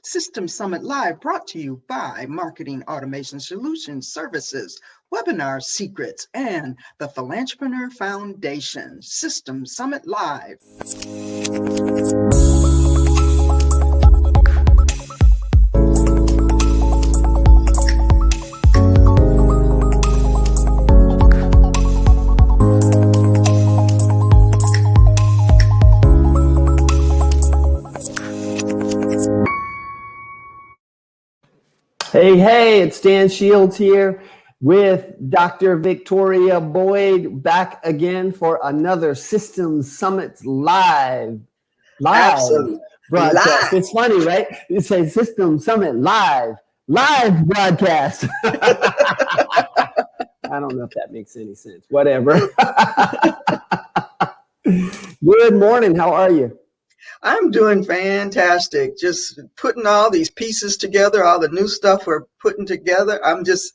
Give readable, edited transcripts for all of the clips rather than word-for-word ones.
System Summit Live brought to you by Marketing Automation Solutions Services, Webinar Secrets, and the Philanthropreneur Foundation. System Summit Live. Hey, it's Dan Shields here with Dr. Victoria Boyd, back again for another Systems Summit live Absolutely. broadcast. Live. It's funny, right? It says Systems Summit live broadcast. I don't know if that makes any sense. Whatever. Good morning. How are you? I'm doing fantastic. Just putting all these pieces together, all the new stuff we're putting together. I'm just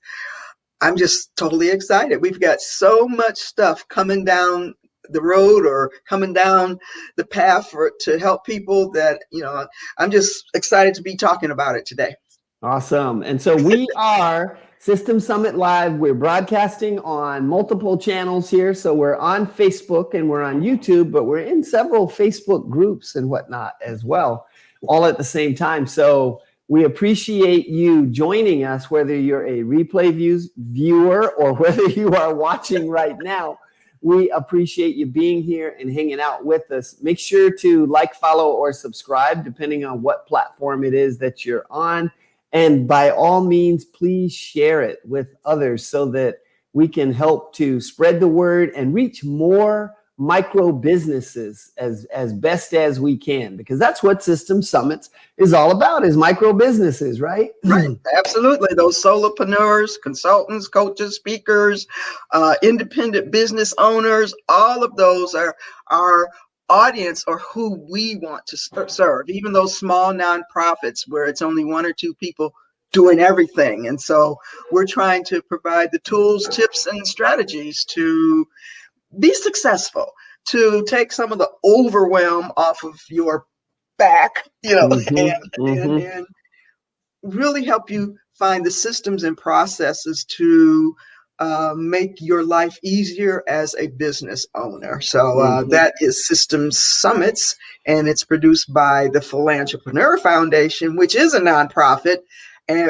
totally excited. We've got so much stuff coming down the road or coming down the path to help people that, I'm just excited to be talking about it today. Awesome. And so we are System Summit Live. We're broadcasting on multiple channels here. So we're on Facebook and we're on YouTube, but we're in several Facebook groups and whatnot as well, all at the same time. So we appreciate you joining us, whether you're a replay viewer or whether you are watching right now. We appreciate you being here and hanging out with us. Make sure to like, follow, or subscribe, depending on what platform it is that you're on. And by all means, please share it with others so that we can help to spread the word and reach more micro businesses as best as we can, because that's what System Summits is all about, is micro businesses, right? Right. Absolutely. Those solopreneurs, consultants, coaches, speakers, independent business owners, all of those are our audience, or who we want to serve, even those small nonprofits where it's only one or two people doing everything. And so we're trying to provide the tools, tips, and strategies to be successful, to take some of the overwhelm off of your back, and really help you find the systems and processes to make your life easier as a business owner. So that is Systems Summits, and it's produced by the Philanthropreneur Foundation, which is a nonprofit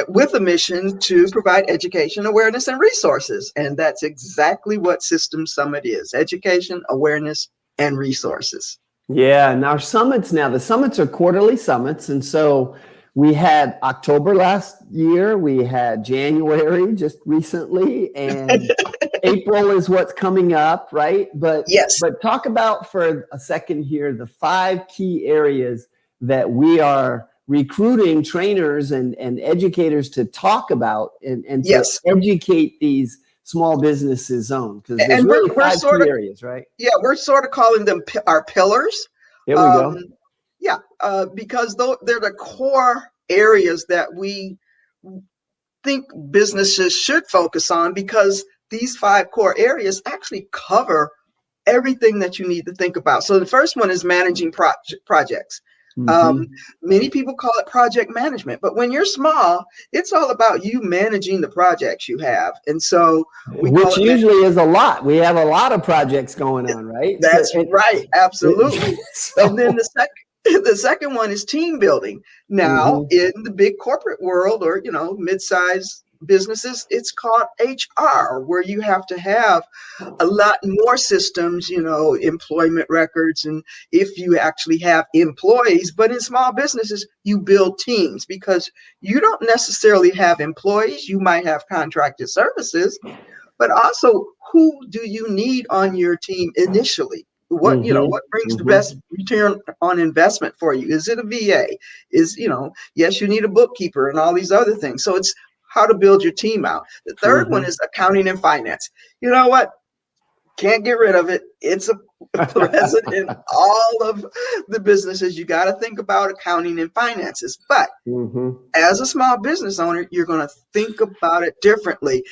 with a mission to provide education, awareness, and resources. And that's exactly what Systems Summit is: education, awareness, and resources. Yeah, and our summits now, the summits are quarterly summits. And so we had October last year, we had January just recently, and April is what's coming up, right? But yes. But talk about for a second here the 5 key areas that we are recruiting trainers and educators to talk about and to educate these small businesses on, because there's really 5 key areas, right? Yeah, we're sort of calling them our pillars. Here we go. Yeah, because they're the core areas that we think businesses should focus on, because these 5 core areas actually cover everything that you need to think about. So the first one is managing projects. Many people call it project management, but when you're small, it's all about you managing the projects you have. And so which usually is a lot. We have a lot of projects going on, right? That's right. Absolutely. And then the second one is team building. Now, in the big corporate world, or mid-sized businesses, it's called HR, where you have to have a lot more systems, employment records, and if you actually have employees. But in small businesses, you build teams, because you don't necessarily have employees. You might have contracted services, but also, who do you need on your team initially? What brings the best return on investment for you? Is it a VA? Yes, you need a bookkeeper and all these other things. So it's how to build your team out. The third one is accounting and finance. You know what? Can't get rid of it. It's present in all of the businesses. You got to think about accounting and finances. But as a small business owner, you're going to think about it differently.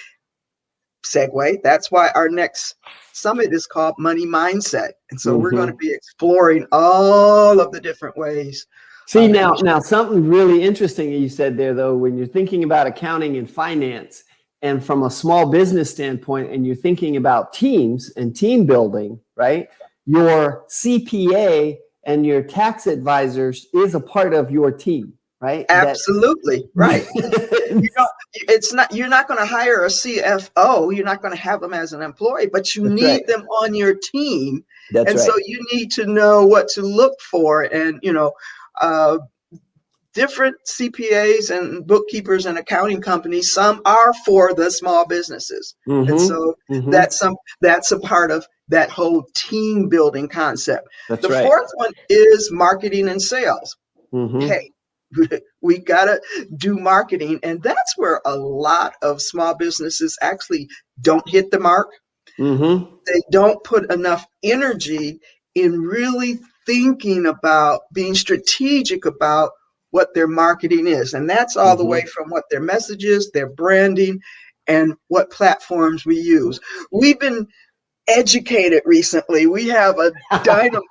Segue. That's why our next summit is called Money Mindset. And so we're going to be exploring all of the different ways See, now something really interesting you said there, though, when you're thinking about accounting and finance, and from a small business standpoint, and you're thinking about teams and team building, right? Your CPA and your tax advisors is a part of your team, right? Absolutely. Right. You're not going to hire a CFO. You're not going to have them as an employee, but you need them on your team. That's right. So you need to know what to look for. And, different CPAs and bookkeepers and accounting companies, some are for the small businesses. And so that's a part of that whole team building concept. The fourth one is marketing and sales. Hey, we got to do marketing. And that's where a lot of small businesses actually don't hit the mark. They don't put enough energy in really thinking about being strategic about what their marketing is. And that's all the way from what their message is, their branding, and what platforms we use. We've been educated recently. We have a dynamo.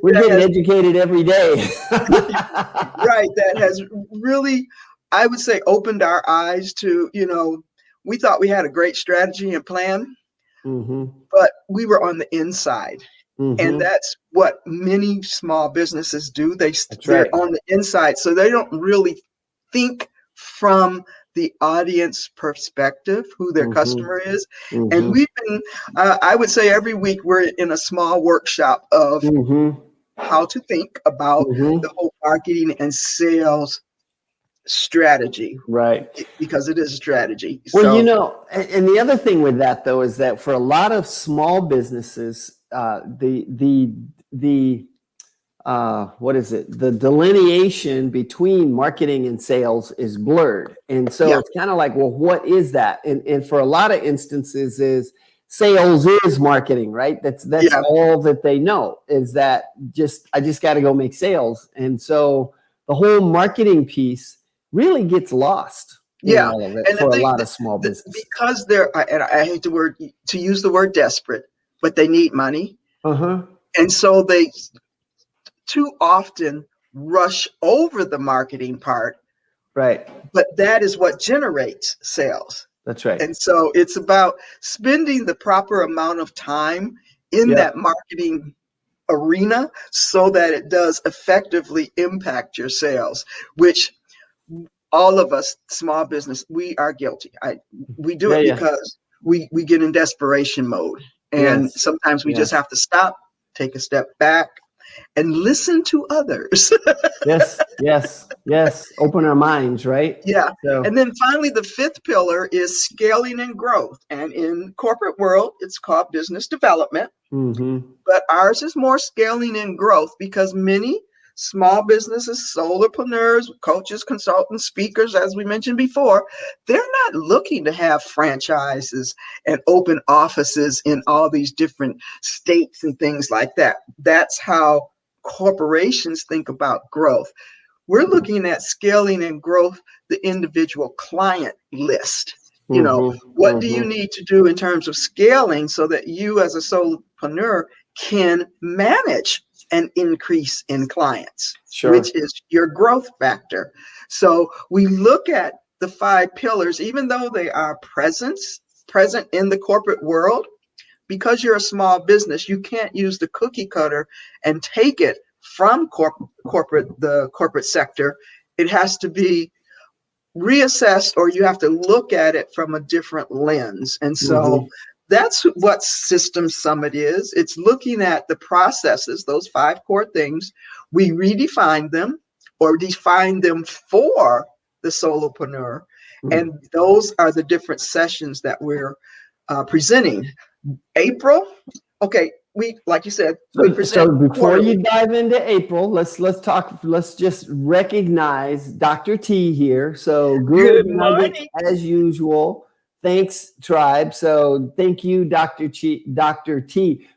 We're getting educated every day. Right. That has really, I would say, opened our eyes to, we thought we had a great strategy and plan, but we were on the inside. And that's what many small businesses do. They're on the inside. So they don't really think from the audience perspective, who their customer is. And we've been, I would say every week we're in a small workshop of how to think about the whole marketing and sales strategy. Right. Because it is a strategy. Well, and the other thing with that, though, is that for a lot of small businesses, the delineation between marketing and sales is blurred. And so it's kind of like, well, what is that? And for a lot of instances is sales is marketing, right? That's all that they know is that I just got to go make sales. And so the whole marketing piece really gets lost. All of it and for a lot of small businesses. Because and I hate to use the word desperate, but they need money. And so they too often rush over the marketing part. Right. But that is what generates sales. That's right. And so it's about spending the proper amount of time in that marketing arena so that it does effectively impact your sales, which all of us, small business, we are guilty. We do it because we get in desperation mode. And sometimes we just have to stop, take a step back, and listen to others. Yes. Open our minds, right? Yeah. So. And then finally, the fifth pillar is scaling and growth. And in corporate world, it's called business development. But ours is more scaling and growth because many small businesses, solopreneurs, coaches, consultants, speakers, as we mentioned before, they're not looking to have franchises and open offices in all these different states and things like that. That's how corporations think about growth. We're looking at scaling and growth, the individual client list. What do you need to do in terms of scaling so that you as a solopreneur can manage an increase in clients, which is your growth factor. So we look at the 5 pillars, even though they are present in the corporate world, because you're a small business, you can't use the cookie cutter and take it from the corporate sector. It has to be reassessed, or you have to look at it from a different lens. And so that's what System Summit is. It's looking at the processes, those 5 core things. We redefine them or define them for the solopreneur. And those are the different sessions that we're presenting. April, okay, like you said, we present. So before you dive into April, let's just recognize Dr. T here. So good morning, as usual. Thanks, tribe. So thank you, Dr. T.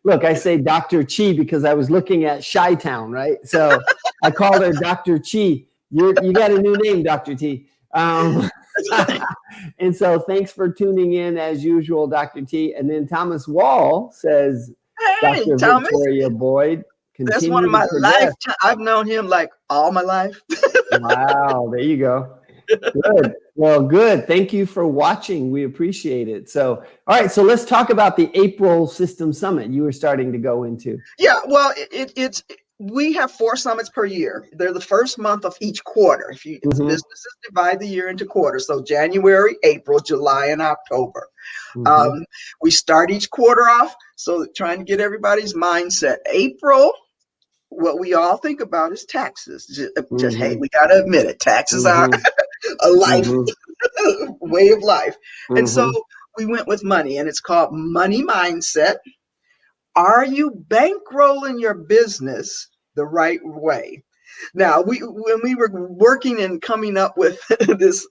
Look, I say Dr. Chi because I was looking at Chi-Town, right? So I called her Dr. Chi. You got a new name, Dr. T. And so thanks for tuning in as usual, Dr. T. And then Thomas Wall says, hey, Dr. Thomas. Victoria Boyd. That's one continue of to my progress. lifetime. I've known him like all my life. Wow, there you go. Good. Well, good. Thank you for watching. We appreciate it. So, all right. So let's talk about the April System Summit you were starting to go into. Yeah, well, it's we have 4 summits per year. They're the first month of each quarter. Businesses divide the year into quarters, so January, April, July, and October. Um, we start each quarter off, so trying to get everybody's mindset. April, what we all think about is taxes. Just hey, we got to admit it. Taxes are a life way of life, and so we went with money, and it's called Money Mindset. Are you bankrolling your business the right way? Now, when we were working and coming up with this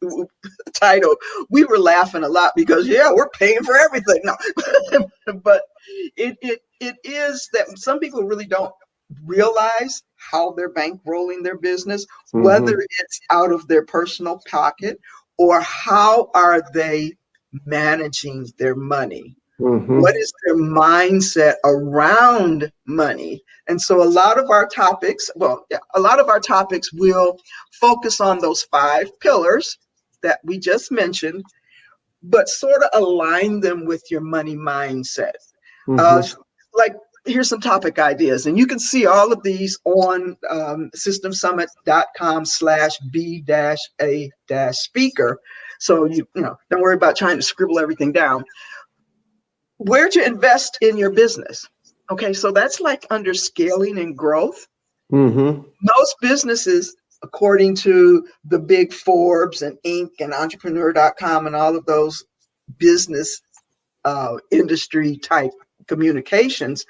title, we were laughing a lot because we're paying for everything. No, but it is that some people really don't realize how they're bankrolling their business, whether it's out of their personal pocket or how are they managing their money. What is their mindset around money? And so a lot of our topics will focus on those 5 pillars that we just mentioned, but sort of align them with your money mindset. Like, here's some topic ideas, and you can see all of these on systemsummit.com/b-a-speaker. So you don't worry about trying to scribble everything down. Where to invest in your business. Okay, so that's like under scaling and growth. Most businesses, according to the big Forbes and Inc. and entrepreneur.com and all of those business industry type communications,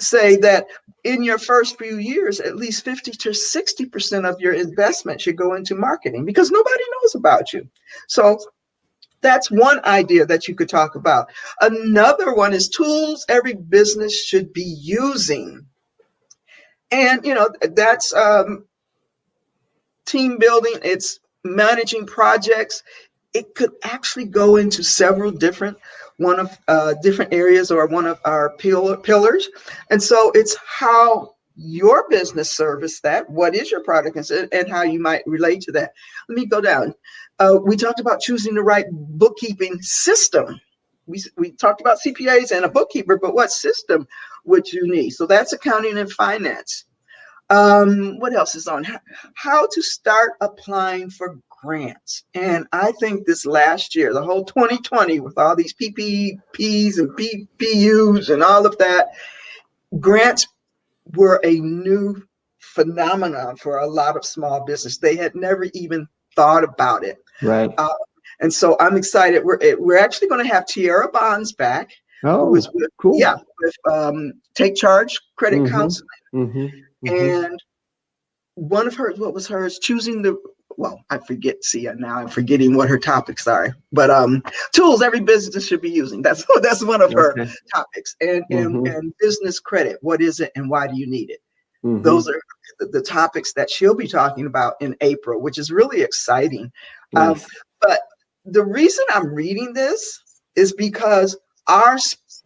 say that in your first few years, at least 50 to 60% of your investment should go into marketing because nobody knows about you. So that's one idea that you could talk about. Another one is tools every business should be using. And, that's team building, it's managing projects. It could actually go into several different areas or one of our pillars. And so it's how your business service that, what is your product, and how you might relate to that. Let me go down. We talked about choosing the right bookkeeping system. We talked about CPAs and a bookkeeper, but what system would you need? So that's accounting and finance. What else is on? How to start applying for grants. And I think this last year, the whole 2020, with all these PPPs and PPUs and all of that, grants were a new phenomenon for a lot of small business. They had never even thought about it. Right. And so I'm excited. We're actually going to have Tiara Bonds back. Oh, who is with, cool. Yeah, with Take Charge Credit Counseling. And one of hers, what was hers? I forget. See, now I'm forgetting what her topics are. But tools every business should be using. That's one of her topics. And business credit. What is it and why do you need it? Those are the topics that she'll be talking about in April, which is really exciting. Nice. But the reason I'm reading this is because our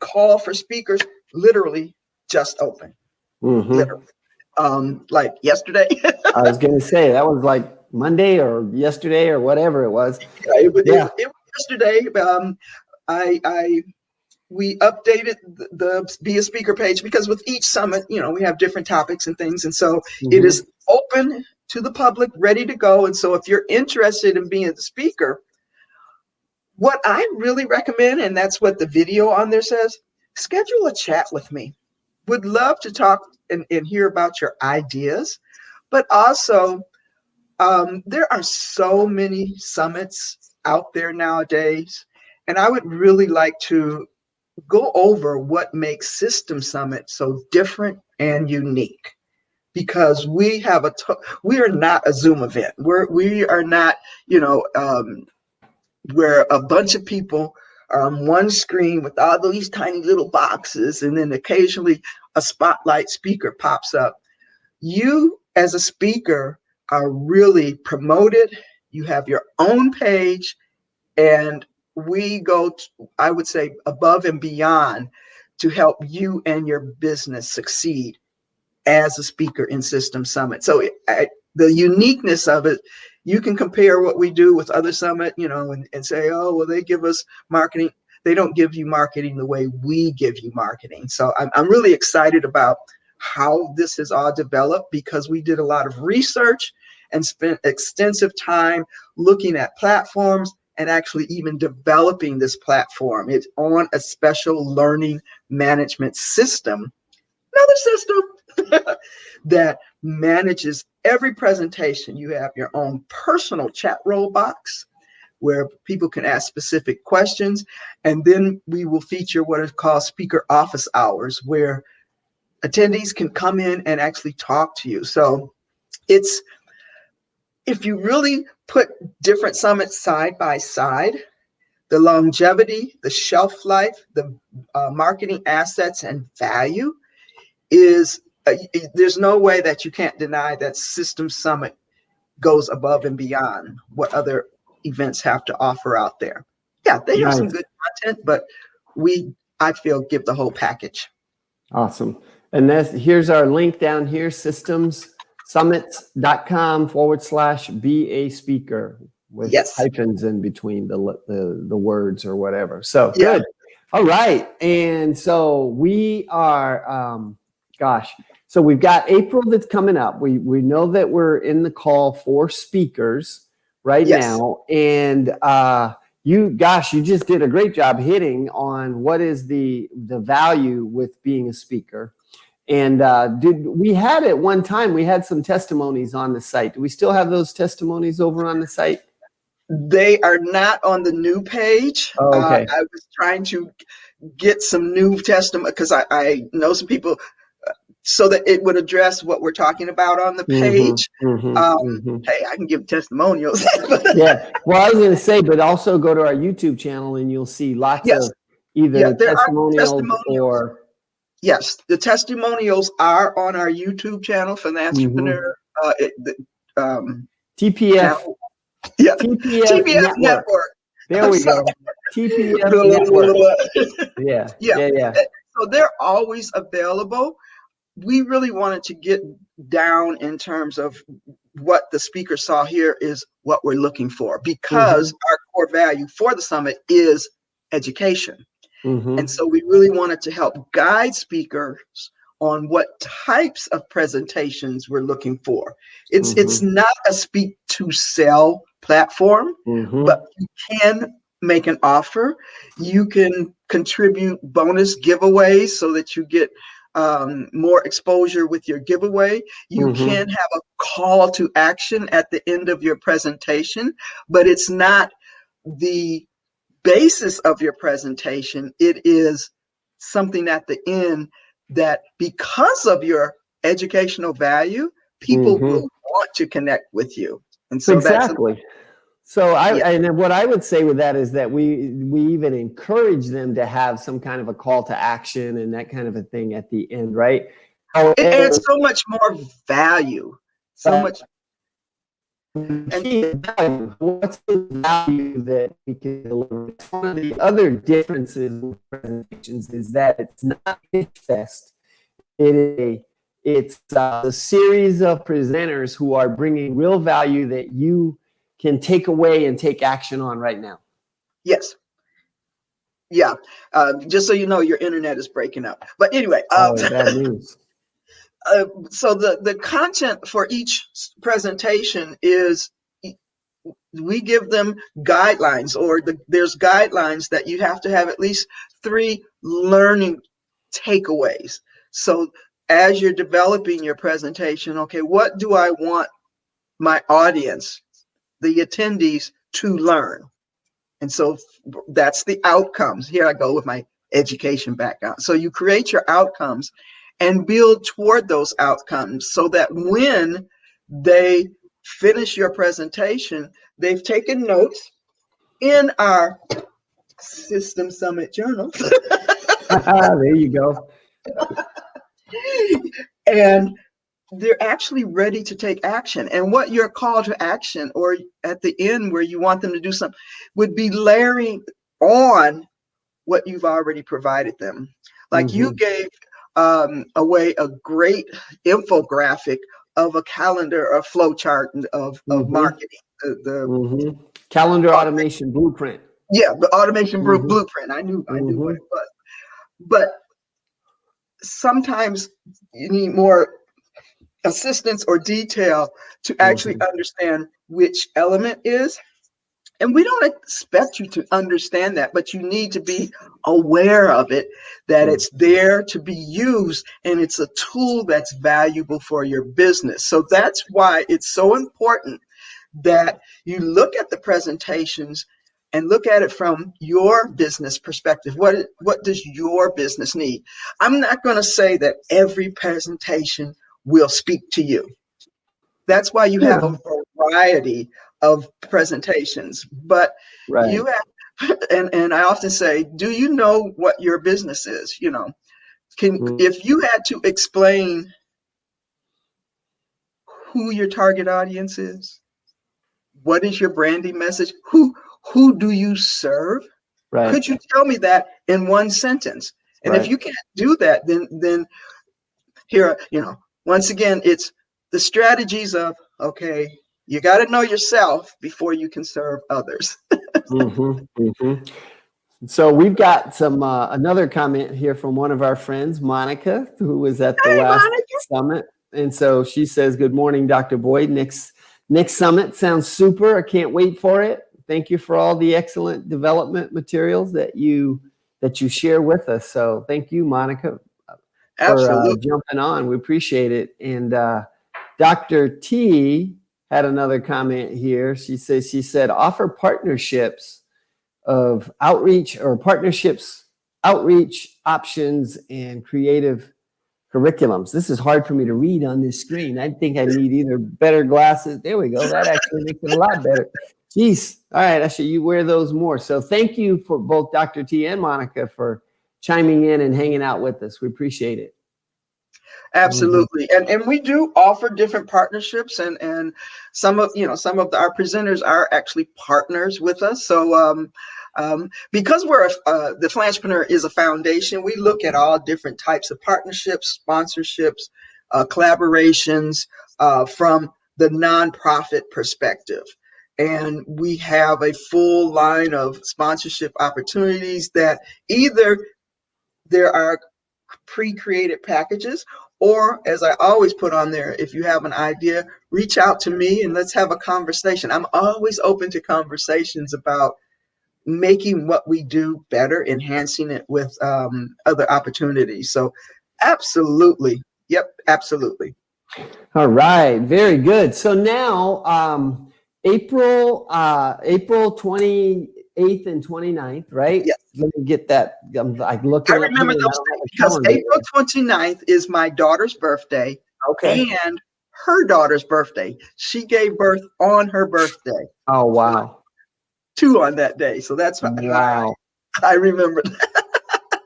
call for speakers literally just opened. Literally. Like yesterday. I was going to say that was like Monday or yesterday or whatever it was. It was yesterday. We updated the Be a Speaker page because with each summit, we have different topics and things. And so it is open to the public, ready to go. And so if you're interested in being a speaker, what I really recommend, and that's what the video on there says, schedule a chat with me. Would love to talk and hear about your ideas, but also there are so many summits out there nowadays, and I would really like to go over what makes System Summit so different and unique, because we are not a Zoom event. We are not, where a bunch of people are on one screen with all these tiny little boxes, and then occasionally a spotlight speaker pops up. You, as a speaker, are really promoted. You have your own page, and we go, I would say, above and beyond to help you and your business succeed. as a speaker in System Summit. So the uniqueness of it, you can compare what we do with other summit, and say, oh, well, they give us marketing. They don't give you marketing the way we give you marketing. So I'm really excited about how this has all developed, because we did a lot of research and spent extensive time looking at platforms and actually even developing this platform. It's on a special learning management system, another system that manages every presentation. You have your own personal chat roll box where people can ask specific questions. And then we will feature what is called speaker office hours, where attendees can come in and actually talk to you. So if you really put different summits side by side, the longevity, the shelf life, the marketing assets and value is, there's no way that you can't deny that System Summit goes above and beyond what other events have to offer out there. Yeah, they have some good content, but I feel, give the whole package. Awesome. And here's our link down here, systemsummits.com/be a speaker, with hyphens in between the words or whatever. So good. All right. And so we are, so we've got April that's coming up. We know that we're in the call for speakers right now. And you just did a great job hitting on what is the value with being a speaker. And we had at one time, we had some testimonies on the site. Do we still have those testimonies over on the site? They are not on the new page. Oh, okay. I was trying to get some new testimony, because I know some people, so that it would address what we're talking about on the page. Hey, I can give testimonials. Yeah. Well, I was going to say, but also go to our YouTube channel and you'll see lots of either testimonials or... Yes, the testimonials are on our YouTube channel for the entrepreneur. TPF. Channel. Yeah. TPF Network. There we go. TPF Network. Yeah. So they're always available. We really wanted to get down in terms of what the speaker saw here is what we're looking for, because our core value for the summit is education. And so we really wanted to help guide speakers on what types of presentations we're looking for. It's not a speak to sell platform, but you can make an offer. You can contribute bonus giveaways so that you get more exposure with your giveaway. You can have a call to action at the end of your presentation, but it's not the basis of your presentation. It is something at the end that, because of your educational value, people will want to connect with you. And so exactly. And what I would say with that is that we even encourage them to have some kind of a call to action and that kind of a thing at the end, right? However, it adds so much more value, so much. And what's the value that we can deliver? One of the other differences with presentations is that it's not pitch fest. It's a series of presenters who are bringing real value that you can take away and take action on right now. Yes. Yeah. Just so you know, your internet is breaking up. But anyway. Bad news. So the content for each presentation is, we give them guidelines, or there's guidelines that you have to have at least 3 learning takeaways. So as you're developing your presentation, okay, what do I want my audience, the attendees, to learn? And so that's the outcomes. Here I go with my education background. So you create your outcomes and build toward those outcomes, so that when they finish your presentation, they've taken notes in our System Summit journal. There you go. And they're actually ready to take action. And what your call to action, or at the end where you want them to do something, would be layering on what you've already provided them. Like you gave a great infographic of a calendar or flow chart of marketing. Calendar automation blueprint. Yeah, the automation blueprint. I knew what it was. But sometimes you need more assistance or detail to actually understand which element is. And we don't expect you to understand that, but you need to be aware of it, that it's there to be used and it's a tool that's valuable for your business. So that's why it's so important that you look at the presentations and look at it from your business perspective. What does your business need? I'm not going to say that every presentation will speak to you. That's why you have a variety of presentations, but you have, and I often say, do you know what your business is? You know, if you had to explain who your target audience is, what is your branding message? Who do you serve? Right. Could you tell me that in one sentence? And if you can't do that, then here, once again, it's the strategies of, okay, you got to know yourself before you can serve others. So we've got some another comment here from one of our friends, Monica, who was at the last summit. And so she says, "Good morning, Dr. Boyd. Next summit sounds super. I can't wait for it. Thank you for all the excellent development materials that you share with us." So thank you, Monica, for jumping on. We appreciate it. And Dr. T had another comment here. She said, offer partnerships of outreach options and creative curriculums. This is hard for me to read on this screen. I think I need either better glasses. There we go. That actually makes it a lot better. Jeez. All right. Actually, you wear those more. So thank you for both Dr. T and Monica for chiming in and hanging out with us. We appreciate it. Absolutely. And we do offer different partnerships, and some of our presenters are actually partners with us. So because the Flanchpreneur is a foundation, we look at all different types of partnerships, sponsorships, collaborations from the nonprofit perspective. And we have a full line of sponsorship opportunities that either there are pre-created packages, or, as I always put on there, if you have an idea, reach out to me and let's have a conversation. I'm always open to conversations about making what we do better, enhancing it with other opportunities. So absolutely. Yep, absolutely. All right, very good. So now April 28th and 29th, right? Yes. Let me get that. I'm like looking. I remember those days because April 29th is my daughter's birthday. Okay. And her daughter's birthday. She gave birth on her birthday. Oh, wow. 2 on that day. So that's wow. I remember that.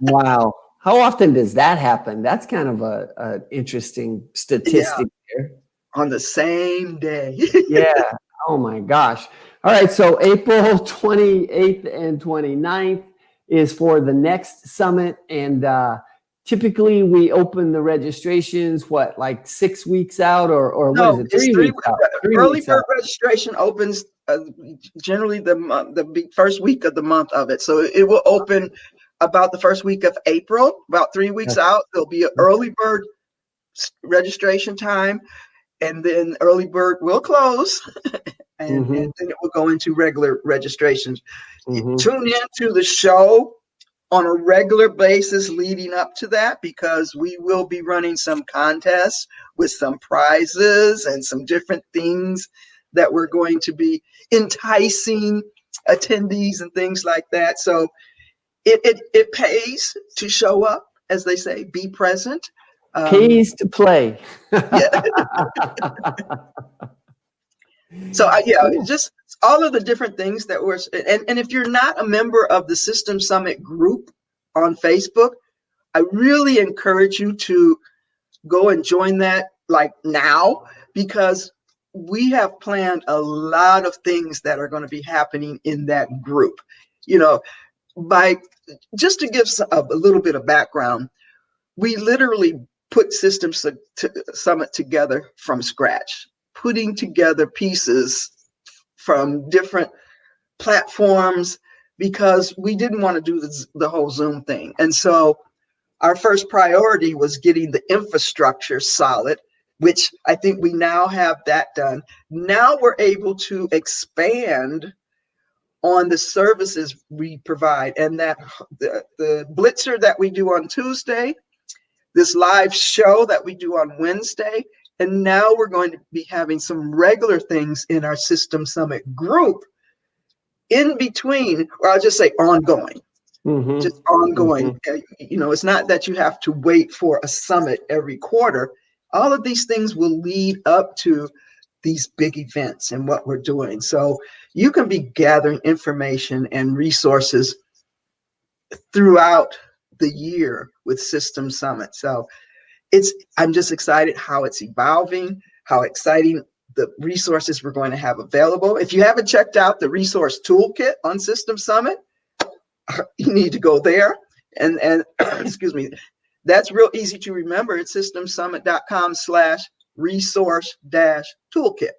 Wow. How often does that happen? That's kind of a interesting statistic there. On the same day. Yeah. Oh my gosh. All right. So April 28th and 29th is for the next summit. And typically we open the registrations, like 6 weeks out or no, what is it? 3 weeks out. Early bird registration opens generally the first week of the month of it. So it will open about the first week of April, about 3 weeks out. There'll be an early bird registration time, and then early bird will close, and then it will go into regular registrations. Tune in to the show on a regular basis leading up to that, because we will be running some contests with some prizes and some different things that we're going to be enticing attendees and things like that. So it pays to show up, as they say, be present. Pays to play. So just all of the different things that we're, and if you're not a member of the System Summit group on Facebook, I really encourage you to go and join that like now, because we have planned a lot of things that are going to be happening in that group. Just to give a little bit of background, we literally put Summit together from scratch, putting together pieces from different platforms because we didn't want to do the whole Zoom thing. And so our first priority was getting the infrastructure solid, which I think we now have that done. Now we're able to expand on the services we provide, and that the Blitzer that we do on Tuesday, this live show that we do on Wednesday, and now we're going to be having some regular things in our System Summit group in between, or I'll just say ongoing. Just ongoing. You know, it's not that you have to wait for a summit every quarter. All of these things will lead up to these big events and what we're doing. So you can be gathering information and resources throughout the year with System Summit. So I'm just excited how it's evolving, how exciting the resources we're going to have available. If you haven't checked out the resource toolkit on System Summit, you need to go there and excuse me, that's real easy to remember. It's systemsummit.com/resource-toolkit.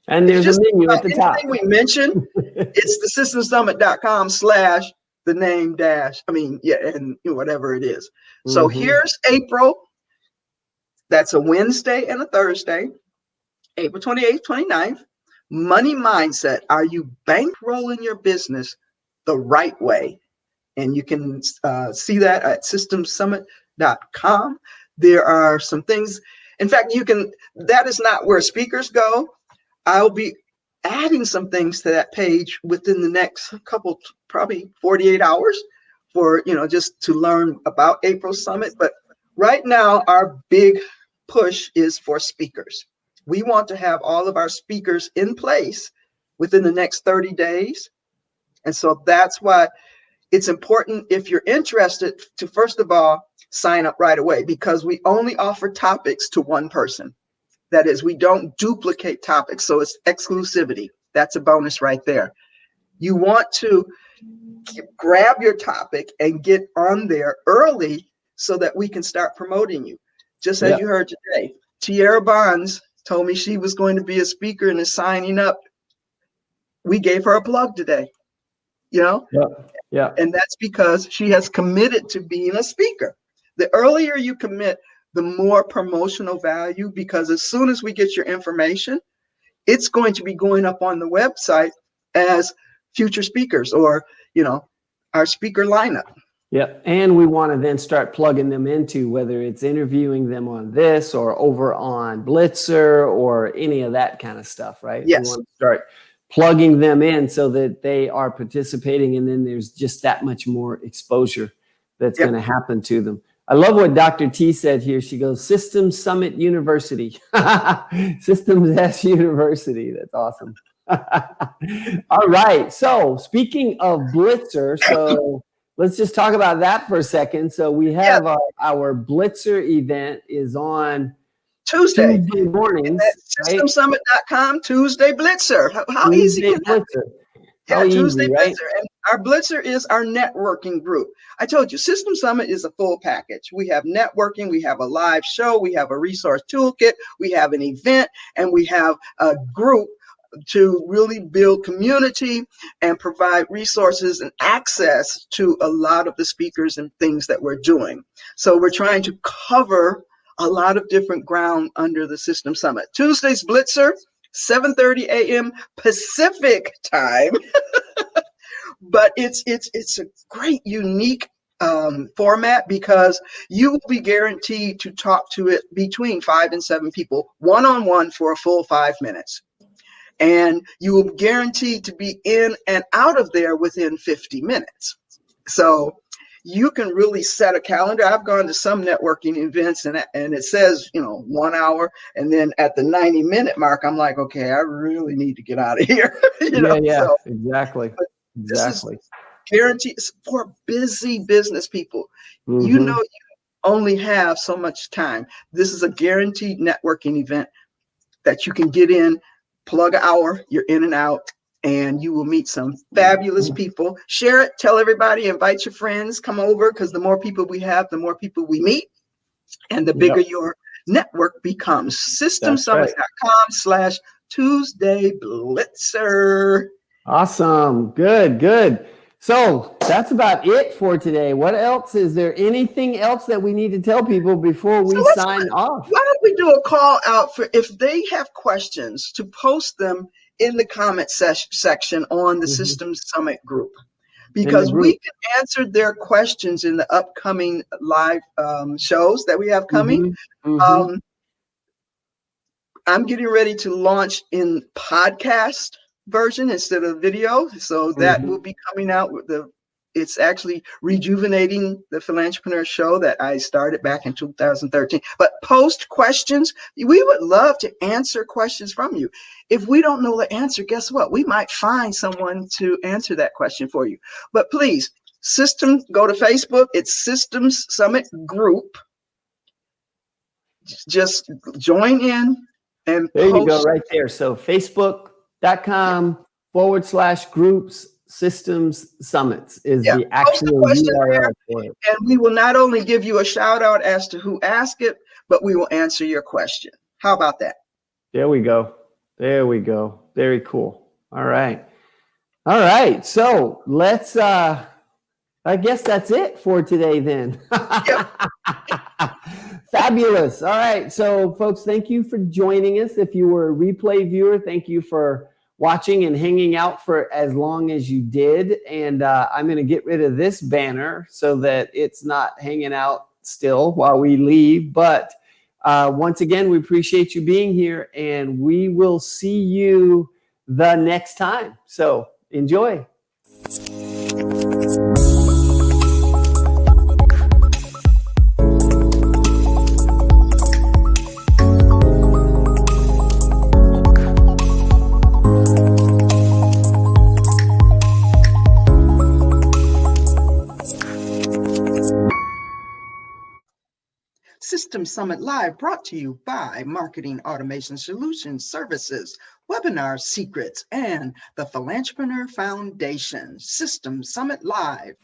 And there's a menu at the top. Anything we mentioned, it's the systemsummit.com/the name dash, and whatever it is. So here's April. That's a Wednesday and a Thursday, April 28th, 29th. Money mindset. Are you bankrolling your business the right way? And you can see that at systemsummit.com. There are some things. In fact, that is not where speakers go. I'll be adding some things to that page within the next couple, probably 48 hours for, just to learn about April Summit. But right now, our big push is for speakers. We want to have all of our speakers in place within the next 30 days. And so that's why it's important, if you're interested, to first of all, sign up right away, because we only offer topics to one person. That is, we don't duplicate topics. So it's exclusivity. That's a bonus right there. You want to grab your topic and get on there early so that we can start promoting you. Just as you heard today, Tierra Bonds told me she was going to be a speaker and is signing up. We gave her a plug today, And that's because she has committed to being a speaker. The earlier you commit, the more promotional value, because as soon as we get your information, it's going to be going up on the website as future speakers or, our speaker lineup. Yep. And we want to then start plugging them into, whether it's interviewing them on this or over on Blitzer or any of that kind of stuff, right? Yes. We want to start plugging them in so that they are participating, and then there's just that much more exposure that's going to happen to them. I love what Dr. T said here. She goes, Systems Summit University. Systems S University. That's awesome. All right. So speaking of Blitzer, so let's just talk about that for a second. So we have our Blitzer event is on Tuesday mornings. Systemsummit.com, Tuesday Blitzer. How easy can that be? How Tuesday easy, right? Blitzer. And our Blitzer is our networking group. I told you, System Summit is a full package. We have networking, we have a live show, we have a resource toolkit, we have an event, and we have a group to really build community and provide resources and access to a lot of the speakers and things that we're doing. So we're trying to cover a lot of different ground under the System Summit. Tuesday's Blitzer, 7:30 a.m. Pacific time. But it's a great, unique format, because you will be guaranteed to talk to it between 5 and 7 people one-on-one for a full 5 minutes. And you will be guaranteed to be in and out of there within 50 minutes. So you can really set a calendar. I've gone to some networking events and it says, 1 hour. And then at the 90-minute mark, I'm like, okay, I really need to get out of here. So, exactly. This is guaranteed for busy business people. You only have so much time. This is a guaranteed networking event that you can get in, plug an hour, you're in and out, and you will meet some fabulous people. Share it, tell everybody, invite your friends, come over, because the more people we have, the more people we meet. And the bigger your network becomes. That's right. systemsummit.com/Tuesday Blitzer. Awesome. Good, good. So that's about it for today. What else? Is there anything else that we need to tell people before we sign off? Why don't we do a call out for if they have questions to post them in the comment section on the Systems Summit group? Because we can answer their questions in the upcoming live shows that we have coming. I'm getting ready to launch in podcast version instead of video. So that will be coming out with it's actually rejuvenating the Philanthropreneur show that I started back in 2013. But post questions, we would love to answer questions from you. If we don't know the answer, guess what? We might find someone to answer that question for you. But please, go to Facebook. It's Systems Summit Group. Just join in. And there you go, right there. So facebook.com/groups Systems Summits is the actual URL for it. And we will not only give you a shout out as to who asked it, but we will answer your question. How about that? There we go. There we go. Very cool. All right. All right. So let's, I guess that's it for today then. Fabulous. All right. So folks, thank you for joining us. If you were a replay viewer, thank you for watching and hanging out for as long as you did. And I'm going to get rid of this banner so that it's not hanging out still while we leave. But once again, we appreciate you being here, and we will see you the next time. So enjoy. Systems Summit Live brought to you by Marketing Automation Solutions Services, Webinar Secrets, and the Philanthropreneur Foundation. Systems Summit Live.